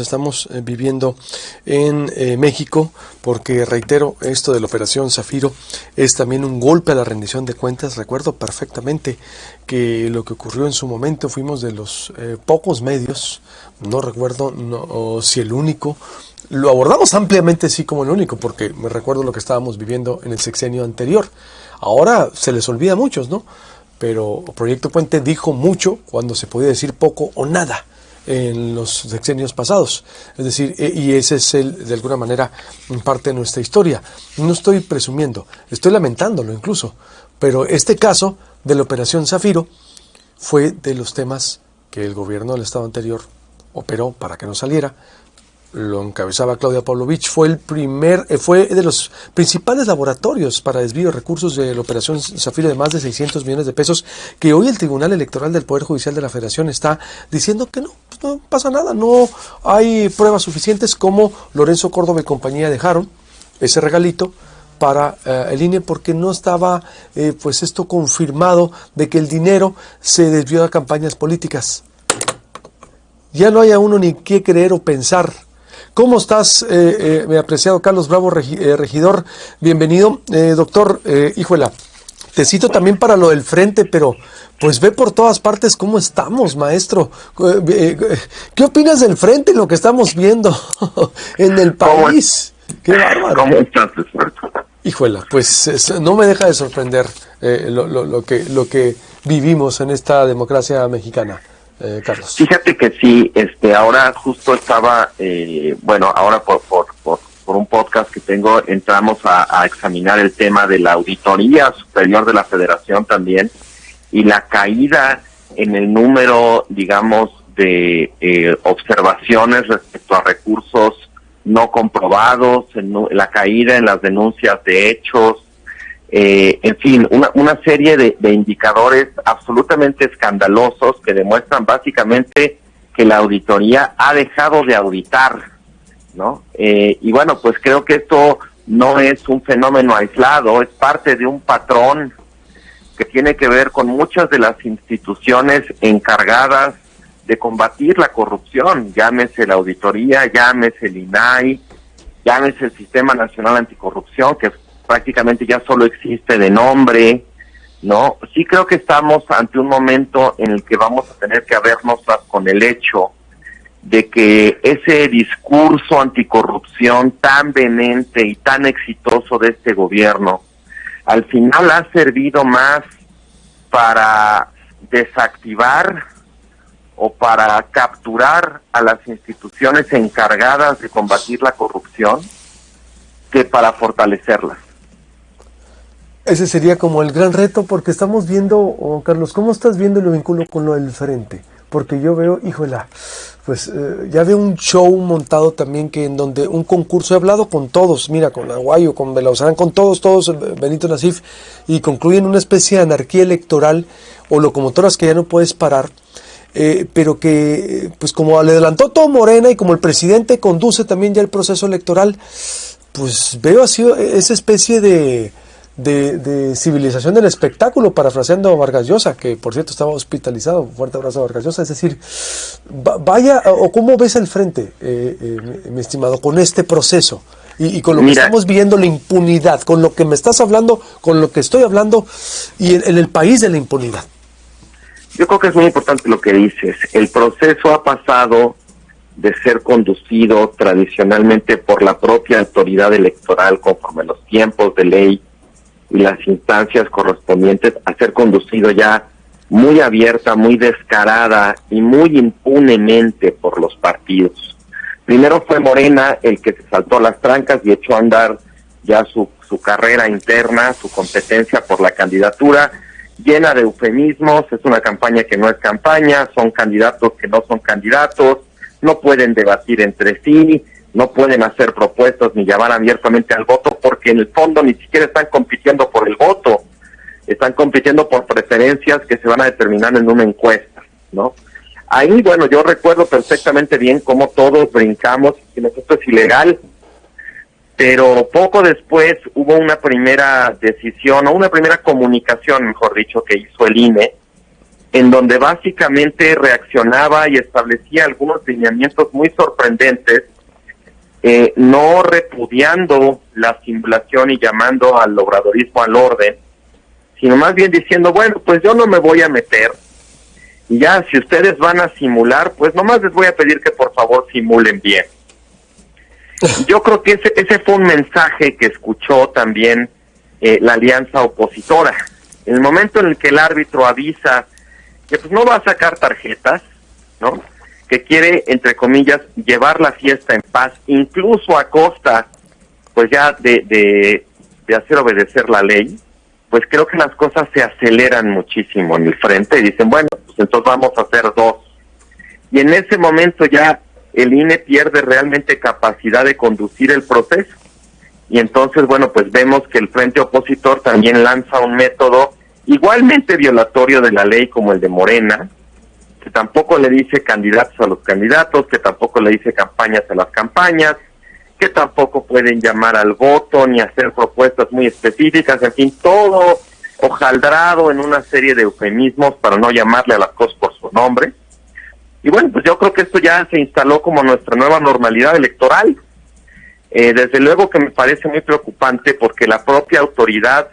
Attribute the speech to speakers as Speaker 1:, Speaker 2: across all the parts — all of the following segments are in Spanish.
Speaker 1: Estamos viviendo en México, porque reitero, esto de la Operación Zafiro es también un golpe a la rendición de cuentas. Recuerdo perfectamente que lo que ocurrió en su momento fuimos de los pocos medios, no recuerdo si el único, lo abordamos ampliamente sí como el único, porque me recuerdo lo que estábamos viviendo en el sexenio anterior. Ahora se les olvida a muchos, ¿no? Pero Proyecto Puente dijo mucho cuando se podía decir poco o nada en los sexenios pasados, es decir, y ese es de alguna manera parte de nuestra historia. No estoy presumiendo, estoy lamentándolo incluso, pero este caso de la Operación Zafiro fue de los temas que el gobierno del estado anterior operó para que no saliera. Lo encabezaba Claudia Pavlovich, fue de los principales laboratorios para desvío de recursos de la Operación Zafiro de más de 600 millones de pesos, que hoy el Tribunal Electoral del Poder Judicial de la Federación está diciendo que no pasa nada, no hay pruebas suficientes, como Lorenzo Córdoba y compañía dejaron ese regalito para el INE, porque no estaba pues esto confirmado de que el dinero se desvió a campañas políticas. Ya no haya uno ni qué creer o pensar. ¿Cómo estás, mi apreciado Carlos Bravo, regidor? Bienvenido, doctor. Híjola, te cito también para lo del frente, pero pues ve por todas partes cómo estamos, maestro. ¿Qué opinas del frente, lo que estamos viendo en el país? ¡Qué bárbaro!
Speaker 2: ¿Cómo estás, Esfuerzo?
Speaker 1: Híjola, pues no me deja de sorprender lo que vivimos en esta democracia mexicana. Carlos.
Speaker 2: Fíjate que sí, ahora justo estaba, ahora por un podcast que tengo, entramos a examinar el tema de la Auditoría Superior de la Federación también, y la caída en el número, digamos, de observaciones respecto a recursos no comprobados, la caída en las denuncias de hechos, en fin, una serie de indicadores absolutamente escandalosos que demuestran básicamente que la auditoría ha dejado de auditar, ¿no? Y bueno, pues creo que esto no es un fenómeno aislado, es parte de un patrón que tiene que ver con muchas de las instituciones encargadas de combatir la corrupción, llámese la auditoría, llámese el INAI, llámese el Sistema Nacional Anticorrupción, que prácticamente ya solo existe de nombre, ¿no? Sí creo que estamos ante un momento en el que vamos a tener que vernos con el hecho de que ese discurso anticorrupción tan vehemente y tan exitoso de este gobierno, al final ha servido más para desactivar o para capturar a las instituciones encargadas de combatir la corrupción que para fortalecerlas.
Speaker 1: Ese sería como el gran reto, porque estamos viendo, Carlos, ¿cómo estás viendo y lo vinculo con lo del frente? Porque yo veo, híjola, pues ya veo un show montado también, que en donde un concurso, he hablado con todos, mira, con Aguayo, con Belauzarán, con todos, Benito Nasif, y concluyen una especie de anarquía electoral o locomotoras que ya no puedes parar, pero que, pues como le adelantó todo Morena y como el presidente conduce también ya el proceso electoral, pues veo así esa especie de civilización del espectáculo, parafraseando a Vargas Llosa, que por cierto estaba hospitalizado. Fuerte abrazo a Vargas Llosa. Es decir, vaya, o cómo ves el frente, mi estimado, con este proceso y con lo que estamos viendo, la impunidad, con lo que me estás hablando, con lo que estoy hablando, y en el país de la impunidad.
Speaker 2: Yo creo que es muy importante lo que dices. El proceso ha pasado de ser conducido tradicionalmente por la propia autoridad electoral conforme a los tiempos de ley y las instancias correspondientes, a ser conducido ya muy abierta, muy descarada y muy impunemente por los partidos. Primero fue Morena el que se saltó las trancas y echó a andar ya su carrera interna, su competencia por la candidatura, llena de eufemismos. Es una campaña que no es campaña, son candidatos que no son candidatos, no pueden debatir entre sí, no pueden hacer propuestas ni llamar abiertamente al voto, porque en el fondo ni siquiera están compitiendo por el voto, están compitiendo por preferencias que se van a determinar en una encuesta, ¿no? Ahí, bueno, yo recuerdo perfectamente bien cómo todos brincamos, y esto es ilegal, pero poco después hubo una primera decisión, o una primera comunicación, mejor dicho, que hizo el INE, en donde básicamente reaccionaba y establecía algunos lineamientos muy sorprendentes, no repudiando la simulación y llamando al obradorismo al orden, sino más bien diciendo, bueno, pues yo no me voy a meter, y ya si ustedes van a simular, pues nomás les voy a pedir que por favor simulen bien. Yo creo que ese fue un mensaje que escuchó también la alianza opositora. En el momento en el que el árbitro avisa que pues no va a sacar tarjetas, ¿no?, que quiere, entre comillas, llevar la fiesta en paz, incluso a costa, pues ya de hacer obedecer la ley, pues creo que las cosas se aceleran muchísimo en el frente y dicen, bueno, pues entonces vamos a hacer 2. Y en ese momento ya el INE pierde realmente capacidad de conducir el proceso. Y entonces, bueno, pues vemos que el frente opositor también lanza un método igualmente violatorio de la ley como el de Morena, que tampoco le dice candidatos a los candidatos, que tampoco le dice campañas a las campañas, que tampoco pueden llamar al voto ni hacer propuestas muy específicas, en fin, todo hojaldrado en una serie de eufemismos para no llamarle a las cosas por su nombre. Y bueno, pues yo creo que esto ya se instaló como nuestra nueva normalidad electoral. Desde luego que me parece muy preocupante porque la propia autoridad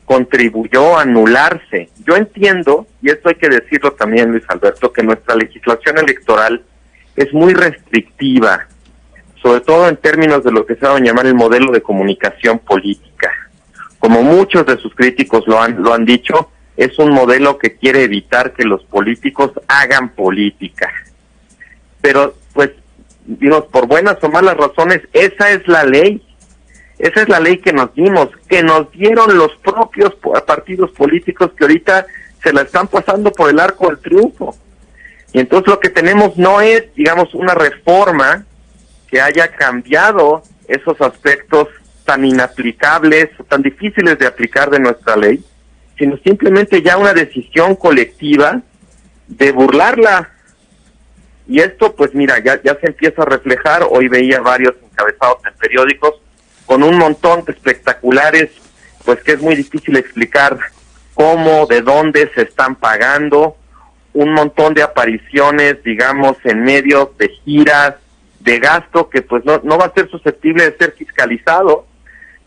Speaker 2: contribuyó a anularse. Yo entiendo, y esto hay que decirlo también, Luis Alberto, que nuestra legislación electoral es muy restrictiva, sobre todo en términos de lo que se va a llamar el modelo de comunicación política. Como muchos de sus críticos lo han dicho, es un modelo que quiere evitar que los políticos hagan política. Pero, pues, digamos, por buenas o malas razones, esa es la ley. Esa es la ley que nos dimos, que nos dieron los propios partidos políticos que ahorita se la están pasando por el arco del triunfo. Y entonces lo que tenemos no es, digamos, una reforma que haya cambiado esos aspectos tan inaplicables, tan difíciles de aplicar de nuestra ley, sino simplemente ya una decisión colectiva de burlarla. Y esto, pues mira, ya se empieza a reflejar. Hoy veía varios encabezados en periódicos con un montón de espectaculares, pues que es muy difícil explicar cómo, de dónde se están pagando, un montón de apariciones, digamos, en medios de giras, de gasto que pues no va a ser susceptible de ser fiscalizado,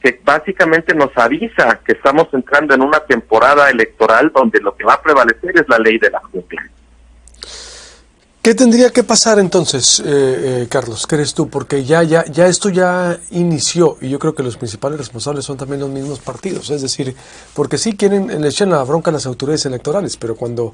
Speaker 2: que básicamente nos avisa que estamos entrando en una temporada electoral donde lo que va a prevalecer es la ley de la jungla.
Speaker 1: ¿Qué tendría que pasar entonces, Carlos? ¿Crees tú? Porque ya esto ya inició y yo creo que los principales responsables son también los mismos partidos. Es decir, porque sí le echan la bronca a las autoridades electorales, pero cuando,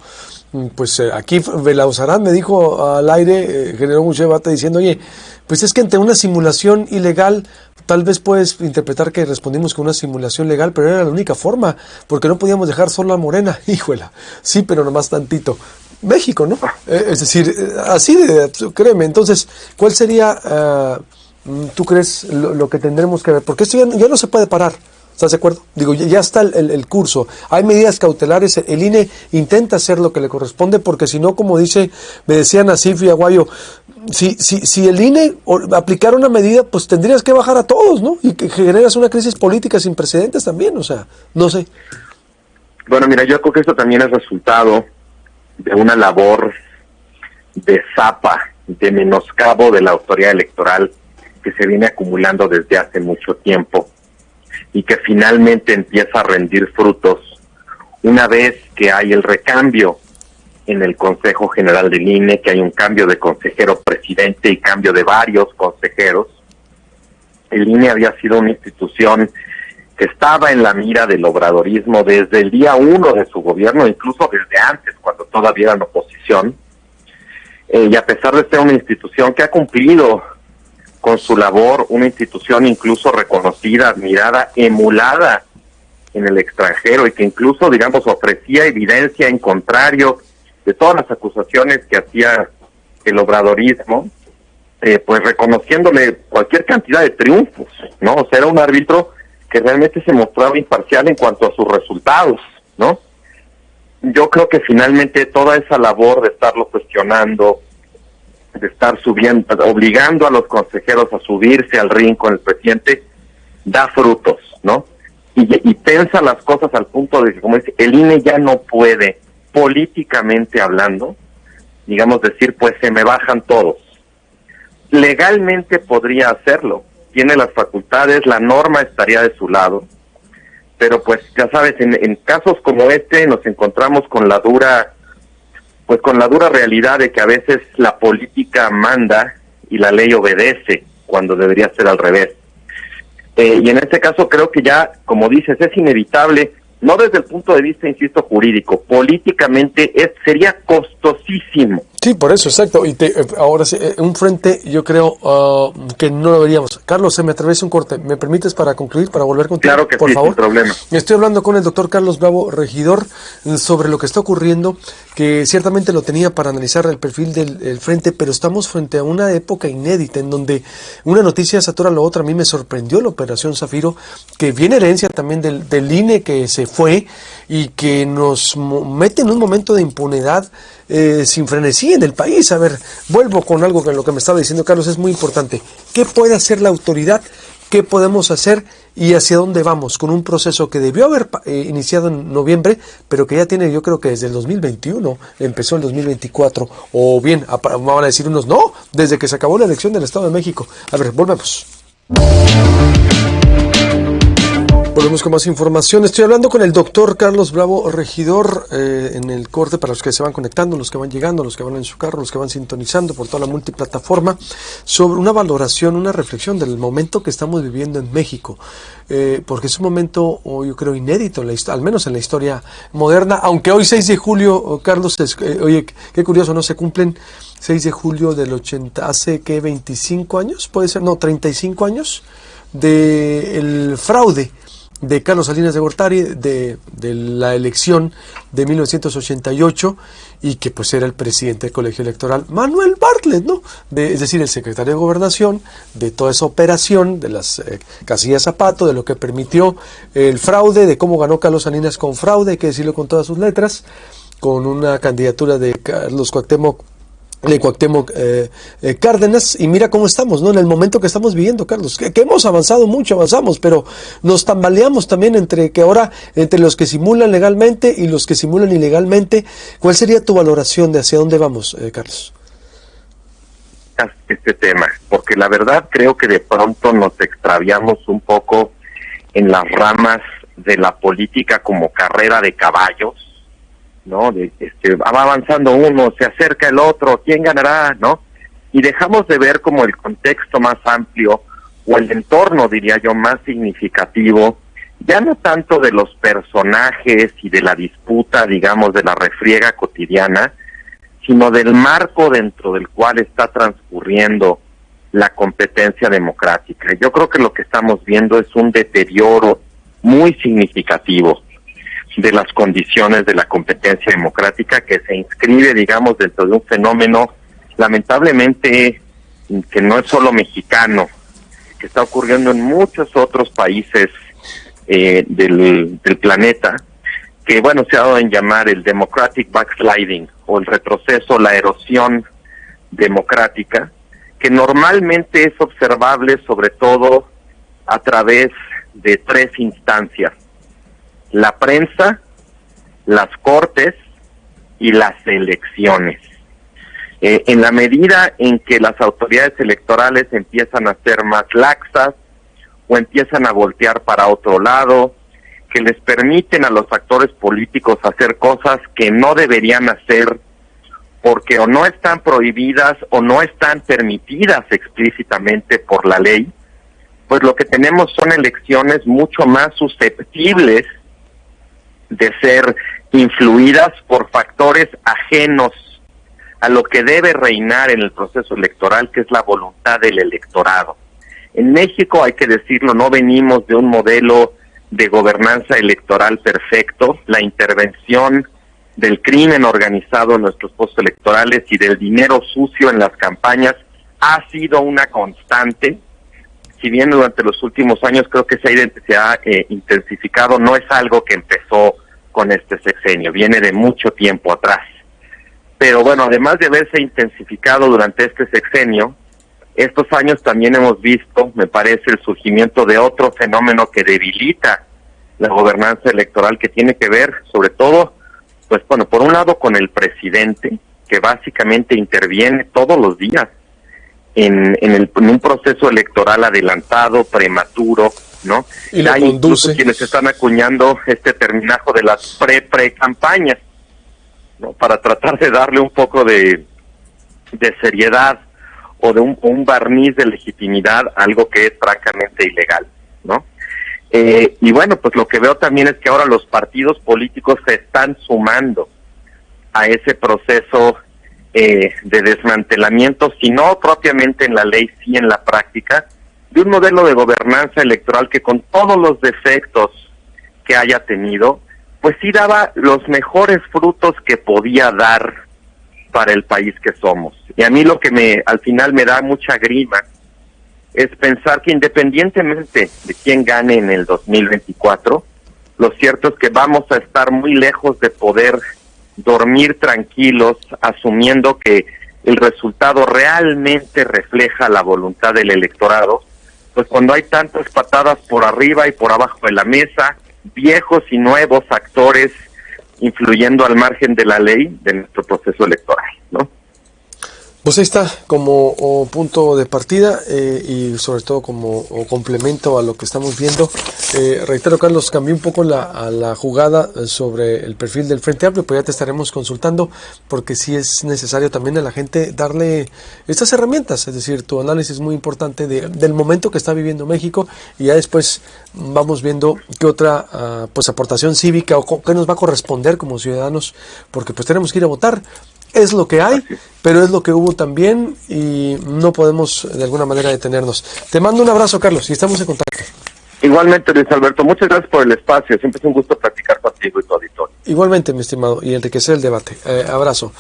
Speaker 1: pues aquí Belauzarán me dijo al aire, generó mucho debate diciendo, oye, pues es que ante una simulación ilegal, tal vez puedes interpretar que respondimos con una simulación legal, pero era la única forma, porque no podíamos dejar solo a Morena. Híjola, sí, pero nomás tantito. México, ¿no? Es decir, así de, créeme. Entonces, ¿cuál sería, tú crees, lo que tendremos que ver? Porque esto ya no se puede parar, ¿estás de acuerdo? Digo, ya está el curso, hay medidas cautelares, el INE intenta hacer lo que le corresponde, porque si no, como me decían Asif y Aguayo, si el INE aplicara una medida, pues tendrías que bajar a todos, ¿no? Y que generas una crisis política sin precedentes también, o sea, no sé.
Speaker 2: Bueno, mira, yo creo que esto también es resultado de una labor de zapa, de menoscabo de la autoridad electoral que se viene acumulando desde hace mucho tiempo y que finalmente empieza a rendir frutos una vez que hay el recambio en el Consejo General del INE, que hay un cambio de consejero presidente y cambio de varios consejeros. El INE había sido una institución que estaba en la mira del obradorismo desde el día 1 de su gobierno, incluso desde antes, cuando todavía eran oposición, y a pesar de ser una institución que ha cumplido con su labor, una institución incluso reconocida, admirada, emulada en el extranjero, y que incluso, digamos, ofrecía evidencia en contrario de todas las acusaciones que hacía el obradorismo, pues reconociéndole cualquier cantidad de triunfos, ¿no? O sea, era un árbitro que realmente se mostraba imparcial en cuanto a sus resultados, ¿no? Yo creo que finalmente toda esa labor de estarlo cuestionando, de estar subiendo, obligando a los consejeros a subirse al ring con el presidente, da frutos, ¿no? Y tensa las cosas al punto de que, como dice, el INE ya no puede políticamente hablando, digamos decir, pues se me bajan todos. Legalmente podría hacerlo, tiene las facultades, la norma estaría de su lado, pero pues ya sabes, en casos como este nos encontramos con la dura realidad de que a veces la política manda y la ley obedece, cuando debería ser al revés. Y en este caso creo que ya, como dices, es inevitable, no desde el punto de vista, insisto, jurídico, políticamente sería costosísimo.
Speaker 1: Sí, por eso, exacto. Y ahora sí, un frente, yo creo que no lo veríamos. Carlos, se me atraviesa un corte. ¿Me permites para concluir, para volver contigo?
Speaker 2: Claro que
Speaker 1: por
Speaker 2: sí,
Speaker 1: favor.
Speaker 2: Sin problema.
Speaker 1: Estoy hablando con el doctor Carlos Bravo, regidor, sobre lo que está ocurriendo, que ciertamente lo tenía para analizar el perfil del frente, pero estamos frente a una época inédita en donde una noticia satura la otra. A mí me sorprendió la Operación Zafiro, que viene herencia también del INE que se fue y que nos mete en un momento de impunidad sin frenesí en el país. A ver, vuelvo con algo que lo que me estaba diciendo Carlos es muy importante. ¿Qué puede hacer la autoridad? ¿Qué podemos hacer y hacia dónde vamos? Con un proceso que debió haber iniciado en noviembre, pero que ya tiene, yo creo que desde el 2021, empezó el 2024, o bien, van a decir unos, no, desde que se acabó la elección del Estado de México. A ver, volvemos. Volvemos con más información. Estoy hablando con el doctor Carlos Bravo, regidor, en el corte, para los que se van conectando, los que van llegando, los que van en su carro, los que van sintonizando por toda la multiplataforma, sobre una valoración, una reflexión del momento que estamos viviendo en México. Porque es un momento, yo creo, inédito, al menos en la historia moderna, aunque hoy 6 de julio, Carlos, oye, qué curioso, ¿no? Se cumplen 6 de julio del 80, hace, ¿qué? 25 años, puede ser, no, 35 años, del fraude de Carlos Salinas de Gortari, de la elección de 1988, y que pues era el presidente del colegio electoral, Manuel Bartlett, ¿no? Es decir, el secretario de Gobernación, de toda esa operación, de las casillas Zapato, de lo que permitió el fraude, de cómo ganó Carlos Salinas con fraude, hay que decirlo con todas sus letras, con una candidatura de Carlos Cuauhtémoc Cárdenas, y mira cómo estamos, ¿no? En el momento que estamos viviendo, Carlos, que hemos avanzado mucho, avanzamos, pero nos tambaleamos también entre los que simulan legalmente y los que simulan ilegalmente. ¿Cuál sería tu valoración de hacia dónde vamos, Carlos?
Speaker 2: Este tema, porque la verdad creo que de pronto nos extraviamos un poco en las ramas de la política como carrera de caballos, ¿no? Va avanzando uno, se acerca el otro, ¿quién ganará? ¿No? Y dejamos de ver como el contexto más amplio, o el entorno, diría yo, más significativo, ya no tanto de los personajes y de la disputa, digamos, de la refriega cotidiana, sino del marco dentro del cual está transcurriendo la competencia democrática. Yo creo que lo que estamos viendo es un deterioro muy significativo de las condiciones de la competencia democrática, que se inscribe, digamos, dentro de un fenómeno lamentablemente que no es solo mexicano, que está ocurriendo en muchos otros países del planeta, que bueno, se ha dado en llamar el democratic backsliding, o el retroceso, la erosión democrática, que normalmente es observable sobre todo a través de 3 instancias: la prensa, las cortes y las elecciones. En la medida en que las autoridades electorales empiezan a ser más laxas o empiezan a voltear para otro lado, que les permiten a los actores políticos hacer cosas que no deberían hacer porque o no están prohibidas o no están permitidas explícitamente por la ley, pues lo que tenemos son elecciones mucho más susceptibles de ser influidas por factores ajenos a lo que debe reinar en el proceso electoral, que es la voluntad del electorado. En México, hay que decirlo, no venimos de un modelo de gobernanza electoral perfecto. La intervención del crimen organizado en nuestros procesos electorales y del dinero sucio en las campañas ha sido una constante. Si bien durante los últimos años creo que se ha intensificado, no es algo que empezó con este sexenio, viene de mucho tiempo atrás. Pero bueno, además de haberse intensificado durante este sexenio, estos años también hemos visto, me parece, el surgimiento de otro fenómeno que debilita la gobernanza electoral, que tiene que ver sobre todo Pues bueno, por un lado con el presidente, que básicamente interviene todos los días en un proceso electoral adelantado, prematuro, ¿no?
Speaker 1: Y lo
Speaker 2: hay
Speaker 1: conduce.
Speaker 2: Incluso quienes están acuñando este terminajo de las pre-campañas, ¿no? Para tratar de darle un poco de seriedad o de un barniz de legitimidad, algo que es francamente ilegal, ¿no? Y bueno, pues lo que veo también es que ahora los partidos políticos se están sumando a ese proceso de desmantelamiento, si no propiamente en la ley, sí en la práctica, de un modelo de gobernanza electoral que con todos los defectos que haya tenido, pues sí daba los mejores frutos que podía dar para el país que somos. Y a mí lo que al final me da mucha grima es pensar que independientemente de quién gane en el 2024, lo cierto es que vamos a estar muy lejos de poder dormir tranquilos, asumiendo que el resultado realmente refleja la voluntad del electorado, pues cuando hay tantas patadas por arriba y por abajo de la mesa, viejos y nuevos actores influyendo al margen de la ley de nuestro proceso electoral, ¿no?
Speaker 1: Pues ahí está como punto de partida y sobre todo como complemento a lo que estamos viendo. Reitero, Carlos, cambié un poco a la jugada sobre el perfil del Frente Amplio, pero ya te estaremos consultando porque sí es necesario también a la gente darle estas herramientas, es decir, tu análisis es muy importante del momento que está viviendo México y ya después vamos viendo qué otra pues aportación cívica o qué nos va a corresponder como ciudadanos, porque pues tenemos que ir a votar. Es lo que hay, pero es lo que hubo también y no podemos de alguna manera detenernos. Te mando un abrazo, Carlos, y estamos en contacto.
Speaker 2: Igualmente, Luis Alberto, muchas gracias por el espacio. Siempre es un gusto platicar contigo y tu auditorio.
Speaker 1: Igualmente, mi estimado, y enriquecer el debate. Abrazo.